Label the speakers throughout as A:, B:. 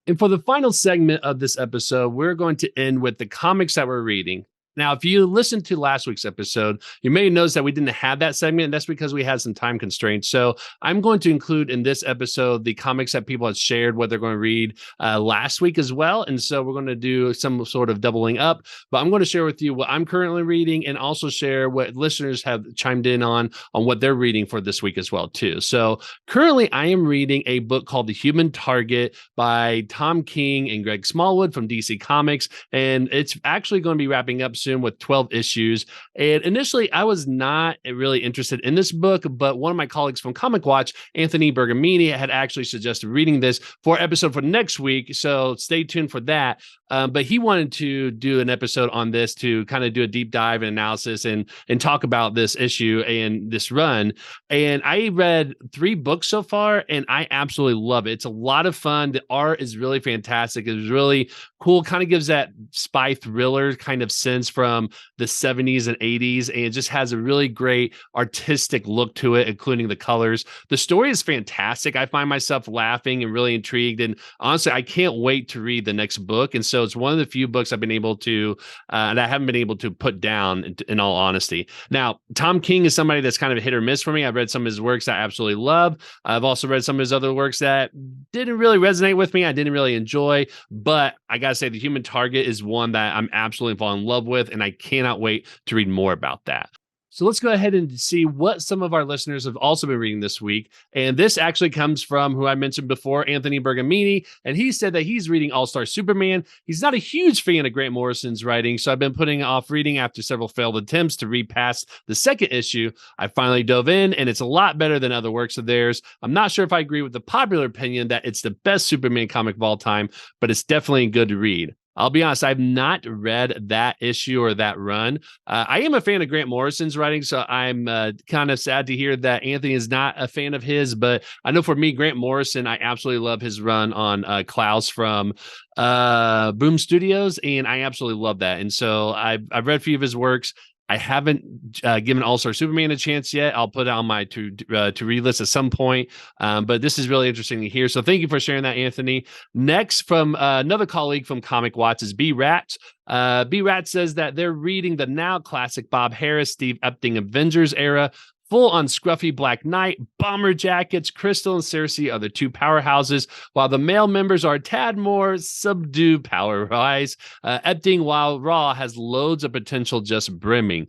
A: And for the final segment of this episode, we're going to end with the comics that we're reading. Now, if you listened to last week's episode, you may notice that we didn't have that segment, and that's because we had some time constraints. So I'm going to include in this episode the comics that people have shared what they're going to read last week as well. And so we're going to do some sort of doubling up, but I'm going to share with you what I'm currently reading and also share what listeners have chimed in on what they're reading for this week as well, too. So currently I am reading a book called The Human Target by Tom King and Greg Smallwood from DC Comics. And it's actually going to be wrapping up soon with 12 issues. And initially, I was not really interested in this book, but one of my colleagues from Comic Watch, Anthony Bergamini, had actually suggested reading this for an episode for next week. So stay tuned for that. But he wanted to do an episode on this to kind of do a deep dive and analysis and talk about this issue and this run. And I read 3 books so far, and I absolutely love it. It's a lot of fun. The art is really fantastic. It's really cool. Kind of gives that spy thriller kind of sense from the 70s and 80s. And it just has a really great artistic look to it, including the colors. The story is fantastic. I find myself laughing and really intrigued. And honestly, I can't wait to read the next book. And so it's one of the few books I've been able to, and I haven't been able to put down in all honesty. Now, Tom King is somebody that's kind of hit or miss for me. I've read some of his works that I absolutely love. I've also read some of his other works that didn't really resonate with me. I didn't really enjoy, but I got to say The Human Target is one that I'm absolutely falling in love with, and I cannot wait to read more about that. So let's go ahead and see what some of our listeners have also been reading this week. And this actually comes from who I mentioned before, Anthony Bergamini. And he said that he's reading All-Star Superman. He's not a huge fan of Grant Morrison's writing, so I've been putting off reading after several failed attempts to read past the second issue. I finally dove in, and it's a lot better than other works of theirs. I'm not sure if I agree with the popular opinion that it's the best Superman comic of all time, but it's definitely good to read. I'll be honest, I've not read that issue or that run. I am a fan of Grant Morrison's writing, so I'm kind of sad to hear that Anthony is not a fan of his. But I know for me, Grant Morrison, I absolutely love his run on Klaus from Boom Studios, and I absolutely love that. And so I've read a few of his works. I haven't given All-Star Superman a chance yet. I'll put it on my to read list at some point. But this is really interesting to hear. So thank you for sharing that, Anthony. Next, from another colleague from Comic Watch is B. Radtz. B. Radtz says that they're reading the now classic Bob Harras, Steve Epting Avengers era. Full on scruffy Black Knight, bomber jackets. Crystal and Cersei are the 2 powerhouses, while the male members are a tad more subdued power-wise. Epting, while raw, has loads of potential just brimming.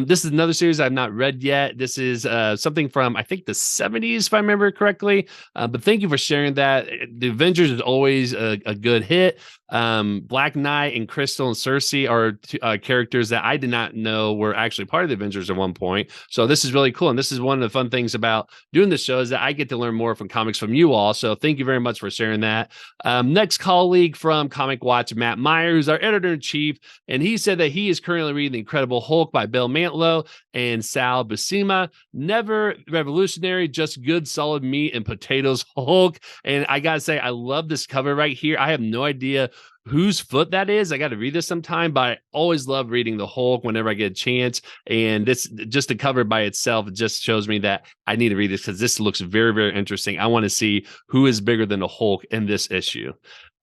A: This is another series I've not read yet. This is something from, I think, the 70s, if I remember correctly. But thank you for sharing that. The Avengers is always a good hit. Black Knight and Crystal and Cersei are characters that I did not know were actually part of the Avengers at one point. So this is really cool. And this is one of the fun things about doing this show is that I get to learn more from comics from you all. So thank you very much for sharing that. Next colleague from Comic Watch, Matt Meyer, who's our editor-in-chief. And he said that he is currently reading The Incredible Hulk by Bill Mantlo and Sal Buscema. Never revolutionary, just good, solid meat and potatoes Hulk. And I got to say, I love this cover right here. I have no idea whose foot that is. I got to read this sometime, but I always love reading the Hulk whenever I get a chance. And this, just the cover by itself, just shows me that I need to read this because this looks very, very interesting. I want to see who is bigger than the Hulk in this issue.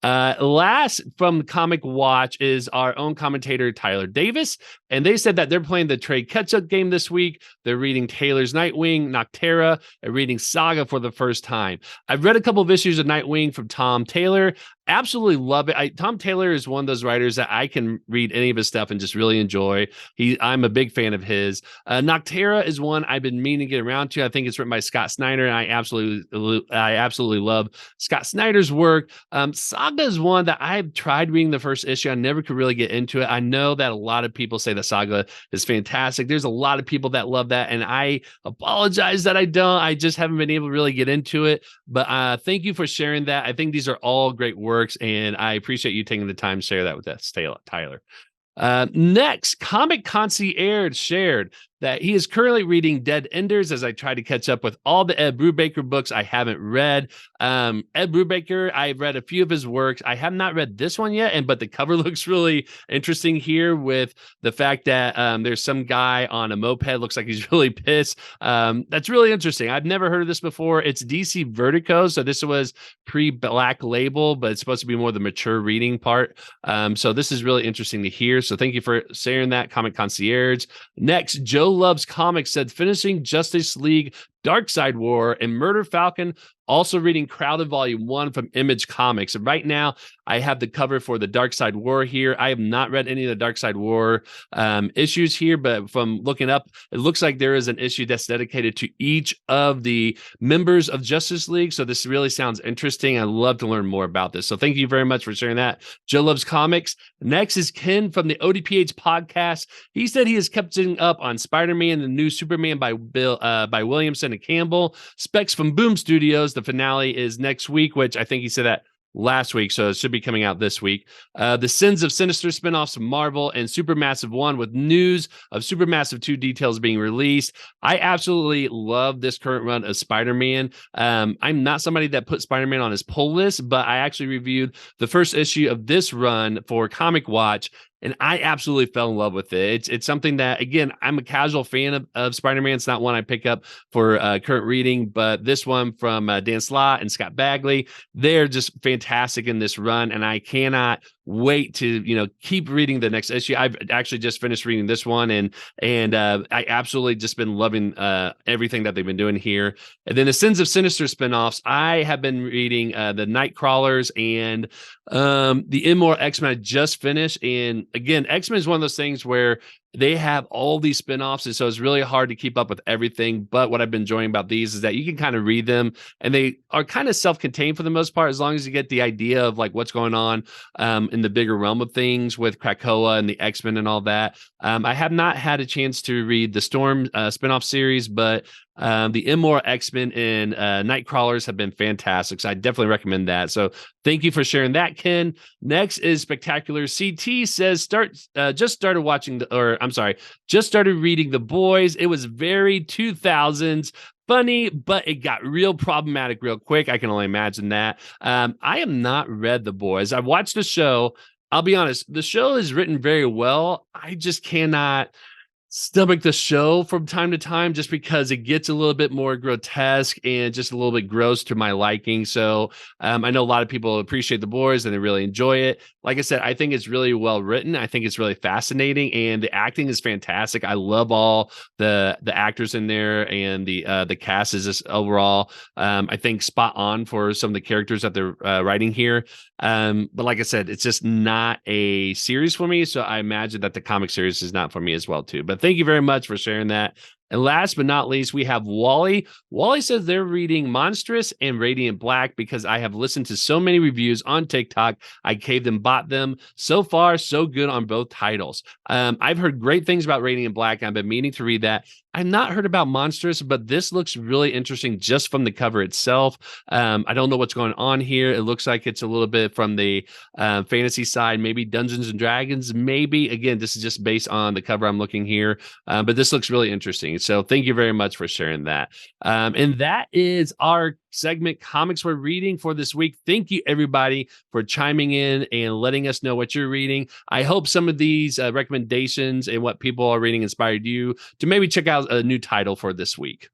A: Last from Comic Watch is our own commentator, Tyler Davis. And they said that they're playing the trade catch-up game this week. They're reading Taylor's Nightwing, Noctera, and reading Saga for the first time. I've read a couple of issues of Nightwing from Tom Taylor. Absolutely love it. Tom Taylor is one of those writers that I can read any of his stuff and just really enjoy. I'm a big fan of his. Noctera is one I've been meaning to get around to. I think it's written by Scott Snyder, and I absolutely love Scott Snyder's work. Saga is one that I've tried reading the first issue. I never could really get into it. I know that a lot of people say that Saga is fantastic. There's a lot of people that love that, and I apologize that I don't. I just haven't been able to really get into it. But thank you for sharing that. I think these are all great works, and I appreciate you taking the time to share that with us, Tyler. Next, Comic Concierge shared that he is currently reading Dead Enders as I try to catch up with all the Ed Brubaker books I haven't read. Ed Brubaker, I've read a few of his works. I have not read this one yet, but the cover looks really interesting here with the fact that there's some guy on a moped, looks like he's really pissed. That's really interesting. I've never heard of this before. It's DC Vertigo, so this was pre-Black Label, but it's supposed to be more the mature reading part. So this is really interesting to hear. So thank you for sharing that, Comic Concierge. Next, Joe Loves Comics said, finishing Justice League Darkseid War and Murder Falcon, also reading Crowded Volume 1 from Image Comics. And right now, I have the cover for the Darkseid War here. I have not read any of the Darkseid War issues here, but from looking up, it looks like there is an issue that's dedicated to each of the members of Justice League. So this really sounds interesting. I'd love to learn more about this. So thank you very much for sharing that. Joe Loves Comics. Next is Ken from the ODPH podcast. He said he is catching up on Spider-Man, the new Superman by Williamson and Campbell. Specs from Boom Studios. The finale is next week, which I think he said that last week, so it should be coming out this week. The Sins of Sinister spinoffs from Marvel and Supermassive 1 with news of Supermassive 2 details being released. I absolutely love this current run of Spider-Man. I'm not somebody that put Spider-Man on his pull list, but I actually reviewed the first issue of this run for Comic Watch, and I absolutely fell in love with it. It's something that, again, I'm a casual fan of Spider-Man. It's not one I pick up for current reading, but this one from Dan Slott and Scott Bagley, they're just fantastic in this run, and I cannot wait to keep reading the next issue. I've actually just finished reading this one, and I absolutely just been loving everything that they've been doing here. And then the Sins of Sinister spinoffs, I have been reading the Nightcrawlers and the Immoral X-Men. I just finished, and again, X-Men is one of those things where they have all these spinoffs, and so it's really hard to keep up with everything. But what I've been enjoying about these is that you can kind of read them, and they are kind of self-contained for the most part, as long as you get the idea of like what's going on in the bigger realm of things with Krakoa and the X-Men and all that. I have not had a chance to read the Storm spinoff series, but the Immoral X-Men and Nightcrawlers have been fantastic, so I definitely recommend that. So thank you for sharing that, Ken. Next is Spectacular CT says, just started reading The Boys. It was very 2000s. Funny, but it got real problematic real quick. I can only imagine that. I have not read The Boys. I've watched the show. I'll be honest, the show is written very well. I just cannot stomach the show from time to time, just because it gets a little bit more grotesque and just a little bit gross to my liking. So I know a lot of people appreciate The Boys and they really enjoy it. Like I said, I think it's really well written. I think it's really fascinating, and the acting is fantastic. I love all the actors in there, and the cast is just overall, I think, spot on for some of the characters that they're writing here. But like I said, it's just not a series for me, so I imagine that the comic series is not for me as well too. But thank you very much for sharing that. And last but not least, we have Wally. Wally says they're reading Monstrous and Radiant Black because I have listened to so many reviews on TikTok. I caved and bought them. So far, so good on both titles. I've heard great things about Radiant Black. I've been meaning to read that. I've not heard about Monstrous, but this looks really interesting just from the cover itself. I don't know what's going on here. It looks like it's a little bit from the fantasy side, maybe Dungeons and Dragons, maybe. Again, this is just based on the cover I'm looking here, but this looks really interesting. So thank you very much for sharing that. And that is our segment, Comics We're Reading, for this week. Thank you, everybody, for chiming in and letting us know what you're reading. I hope some of these recommendations and what people are reading inspired you to maybe check out a new title for this week.